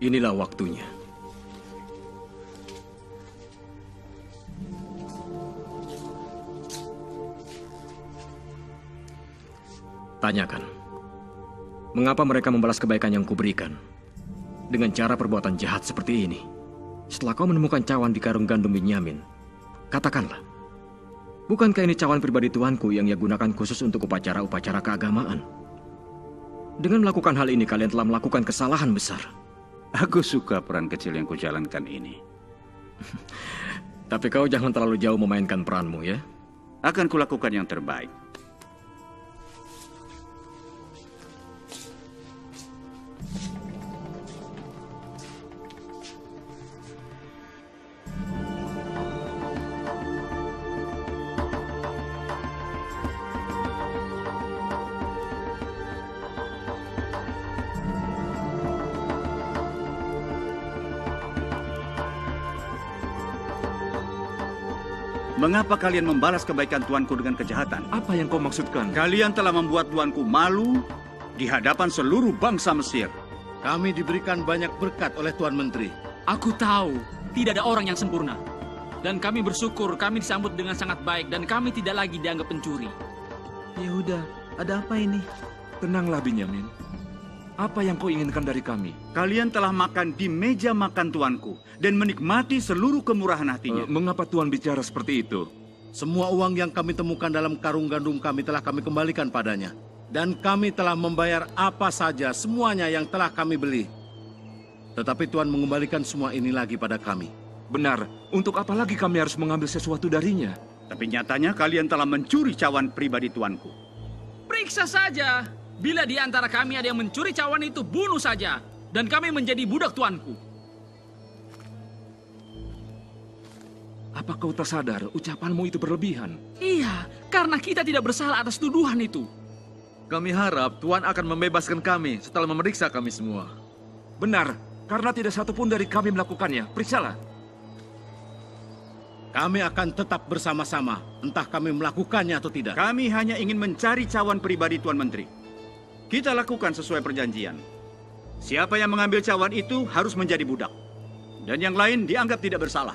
Inilah waktunya. Tanyakan, mengapa mereka membalas kebaikan yang kuberikan dengan cara perbuatan jahat seperti ini? Setelah kau menemukan cawan di karung gandum Binyamin, katakanlah, bukankah ini cawan pribadi tuanku yang ia gunakan khusus untuk upacara-upacara keagamaan? Dengan melakukan hal ini, kalian telah melakukan kesalahan besar. Aku suka peran kecil yang kujalankan ini. Tapi kau jangan terlalu jauh memainkan peranmu, ya? Akan kulakukan yang terbaik. Mengapa kalian membalas kebaikan tuanku dengan kejahatan? Apa yang kau maksudkan? Kalian telah membuat tuanku malu di hadapan seluruh bangsa Mesir. Kami diberikan banyak berkat oleh Tuan Menteri. Aku tahu, tidak ada orang yang sempurna. Dan kami bersyukur kami disambut dengan sangat baik dan kami tidak lagi dianggap pencuri. Yehuda, ada apa ini? Tenanglah, Binyamin. Apa yang kau inginkan dari kami? Kalian telah makan di meja makan tuanku dan menikmati seluruh kemurahan hatinya. Mengapa Tuan bicara seperti itu? Semua uang yang kami temukan dalam karung gandum kami telah kami kembalikan padanya. Dan kami telah membayar apa saja semuanya yang telah kami beli. Tetapi Tuan mengembalikan semua ini lagi pada kami. Benar, untuk apa lagi kami harus mengambil sesuatu darinya? Tapi nyatanya kalian telah mencuri cawan pribadi tuanku. Periksa saja. Bila di antara kami ada yang mencuri cawan itu, bunuh saja. Dan kami menjadi budak tuanku. Apa kau tak sadar ucapanmu itu berlebihan? Iya, karena kita tidak bersalah atas tuduhan itu. Kami harap Tuan akan membebaskan kami setelah memeriksa kami semua. Benar, karena tidak satupun dari kami melakukannya. Periksalah. Kami akan tetap bersama-sama, entah kami melakukannya atau tidak. Kami hanya ingin mencari cawan pribadi Tuan Menteri. Kita lakukan sesuai perjanjian. Siapa yang mengambil cawan itu harus menjadi budak. Dan yang lain dianggap tidak bersalah.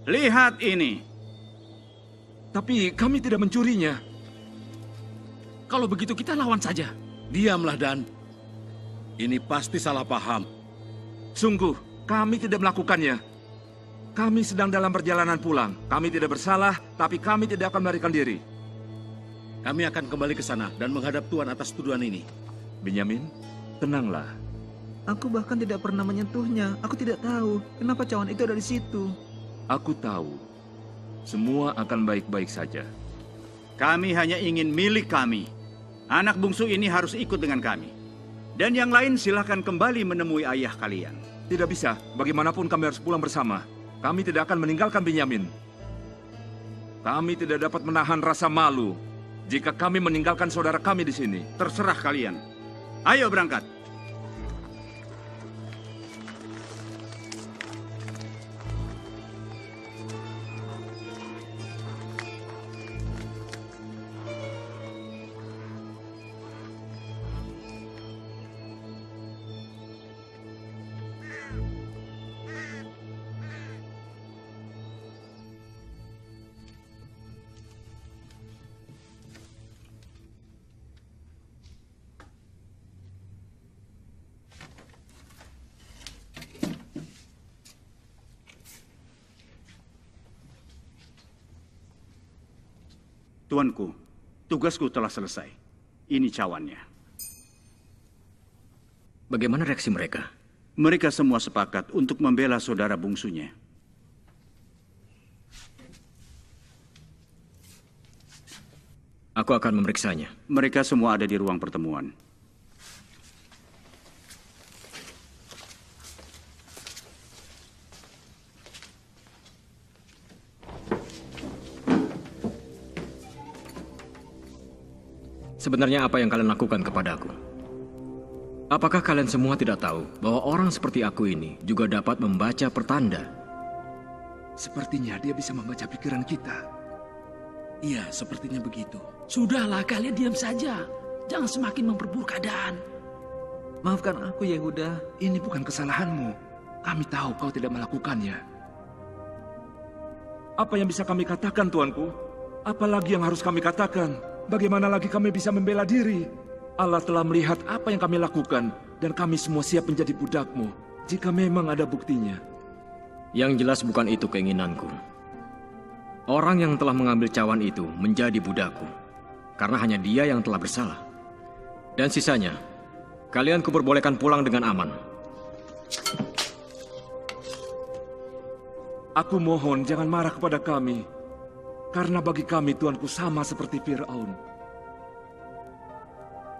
Lihat ini. Tapi kami tidak mencurinya. Kalau begitu kita lawan saja. Diamlah, Dan. Ini pasti salah paham. Sungguh, kami tidak melakukannya. Kami sedang dalam perjalanan pulang. Kami tidak bersalah, tapi kami tidak akan melarikan diri. Kami akan kembali ke sana dan menghadap Tuan atas tuduhan ini. Benyamin, tenanglah. Aku bahkan tidak pernah menyentuhnya. Aku tidak tahu kenapa cawan itu ada di situ. Aku tahu. Semua akan baik-baik saja. Kami hanya ingin milik kami. Anak bungsu ini harus ikut dengan kami. Dan yang lain silahkan kembali menemui ayah kalian. Tidak bisa. Bagaimanapun kami harus pulang bersama. Kami tidak akan meninggalkan Benyamin. Kami tidak dapat menahan rasa malu jika kami meninggalkan saudara kami di sini. Terserah kalian. Ayo berangkat. Tuanku, tugasku telah selesai. Ini cawannya. Bagaimana reaksi mereka? Mereka semua sepakat untuk membela saudara bungsunya. Aku akan memeriksanya. Mereka semua ada di ruang pertemuan. Sebenarnya apa yang kalian lakukan kepadaku? Apakah kalian semua tidak tahu bahwa orang seperti aku ini juga dapat membaca pertanda? Sepertinya dia bisa membaca pikiran kita. Iya, sepertinya begitu. Sudahlah, kalian diam saja. Jangan semakin memperburuk keadaan. Maafkan aku, Yehuda. Ini bukan kesalahanmu. Kami tahu kau tidak melakukannya. Apa yang bisa kami katakan, Tuanku? Apalagi yang harus kami katakan? Bagaimana lagi kami bisa membela diri? Allah telah melihat apa yang kami lakukan, dan kami semua siap menjadi budakmu, jika memang ada buktinya. Yang jelas bukan itu keinginanku. Orang yang telah mengambil cawan itu menjadi budakku, karena hanya dia yang telah bersalah. Dan sisanya, kalian kuperbolehkan pulang dengan aman. Aku mohon jangan marah kepada kami. Karena bagi kami Tuanku sama seperti Fir'aun.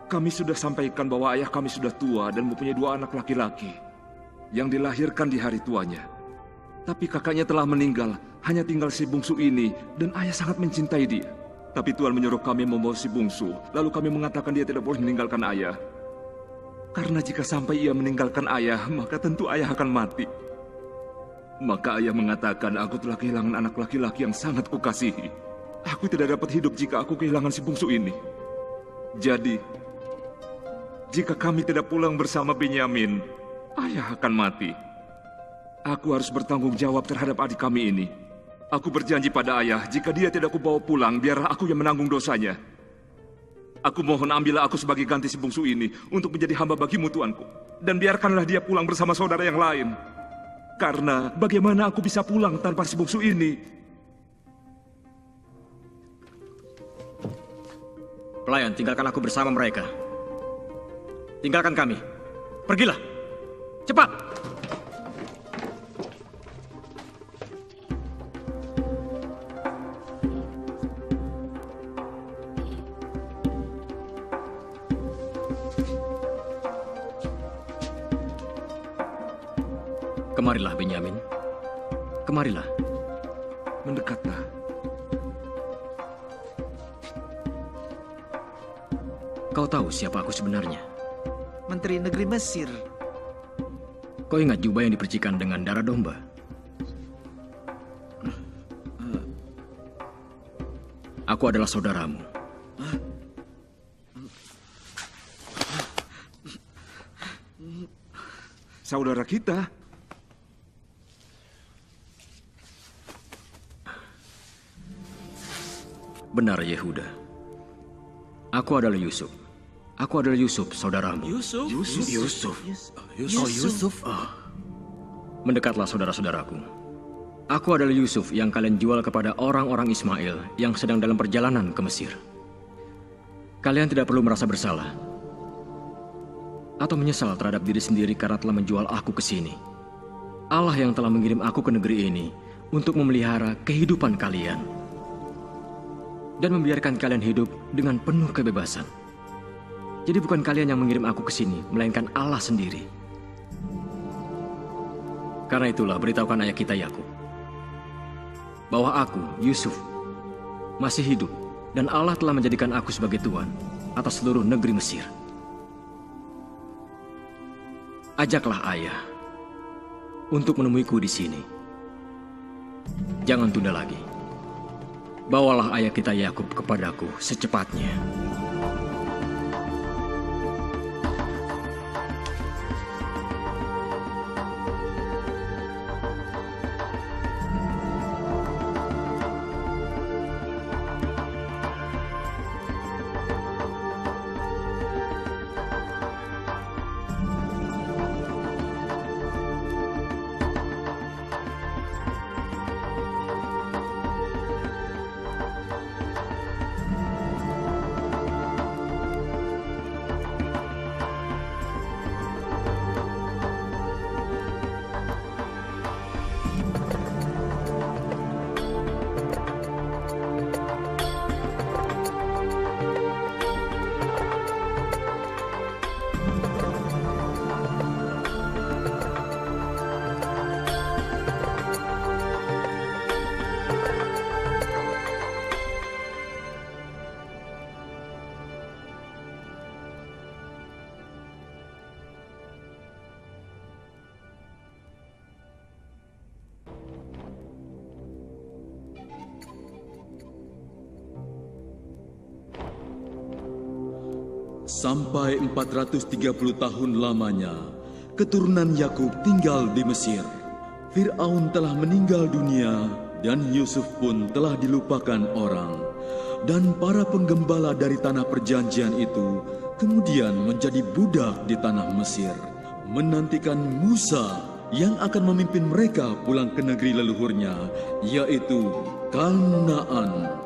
Kami sudah sampaikan bahwa ayah kami sudah tua dan mempunyai 2 anak laki-laki yang dilahirkan di hari tuanya. Tapi kakaknya telah meninggal, hanya tinggal si bungsu ini dan ayah sangat mencintai dia. Tapi Tuhan menyuruh kami membawa si bungsu, lalu kami mengatakan dia tidak boleh meninggalkan ayah. Karena jika sampai ia meninggalkan ayah, maka tentu ayah akan mati. Maka ayah mengatakan aku telah kehilangan anak laki-laki yang sangat kukasihi. Aku tidak dapat hidup jika aku kehilangan si bungsu ini. Jadi, jika kami tidak pulang bersama Benyamin, ayah akan mati. Aku harus bertanggung jawab terhadap adik kami ini. Aku berjanji pada ayah, jika dia tidak kubawa pulang, biarlah aku yang menanggung dosanya. Aku mohon ambillah aku sebagai ganti si bungsu ini untuk menjadi hamba bagimu, Tuanku. Dan biarkanlah dia pulang bersama saudara yang lain. Karena bagaimana aku bisa pulang tanpa si bungsu ini? Pelayan, tinggalkan aku bersama mereka. Tinggalkan kami. Pergilah. Cepat! Kemarilah, Benyamin. Kemarilah. Mendekatlah. Kau tahu siapa aku sebenarnya? Menteri Negeri Mesir. Kau ingat jubah yang dipercikan dengan darah domba? Aku adalah saudaramu. Saudara kita? Benar, Yehuda. Aku adalah Yusuf. Aku adalah Yusuf, saudaramu. Yusuf. Mendekatlah, saudara-saudaraku. Aku adalah Yusuf yang kalian jual kepada orang-orang Ismail yang sedang dalam perjalanan ke Mesir. Kalian tidak perlu merasa bersalah atau menyesal terhadap diri sendiri karena telah menjual aku ke sini. Allah yang telah mengirim aku ke negeri ini untuk memelihara kehidupan kalian dan membiarkan kalian hidup dengan penuh kebebasan. Jadi bukan kalian yang mengirim aku ke sini, melainkan Allah sendiri. Karena itulah beritahukan ayah kita Yakub bahwa aku, Yusuf, masih hidup dan Allah telah menjadikan aku sebagai tuan atas seluruh negeri Mesir. Ajaklah ayah untuk menemuiku di sini. Jangan tunda lagi. Bawalah ayah kita Yakub kepadaku secepatnya. Sampai 430 tahun lamanya, keturunan Yakub tinggal di Mesir. Fir'aun telah meninggal dunia dan Yusuf pun telah dilupakan orang. Dan para penggembala dari tanah perjanjian itu kemudian menjadi budak di tanah Mesir, menantikan Musa yang akan memimpin mereka pulang ke negeri leluhurnya, yaitu Kanaan.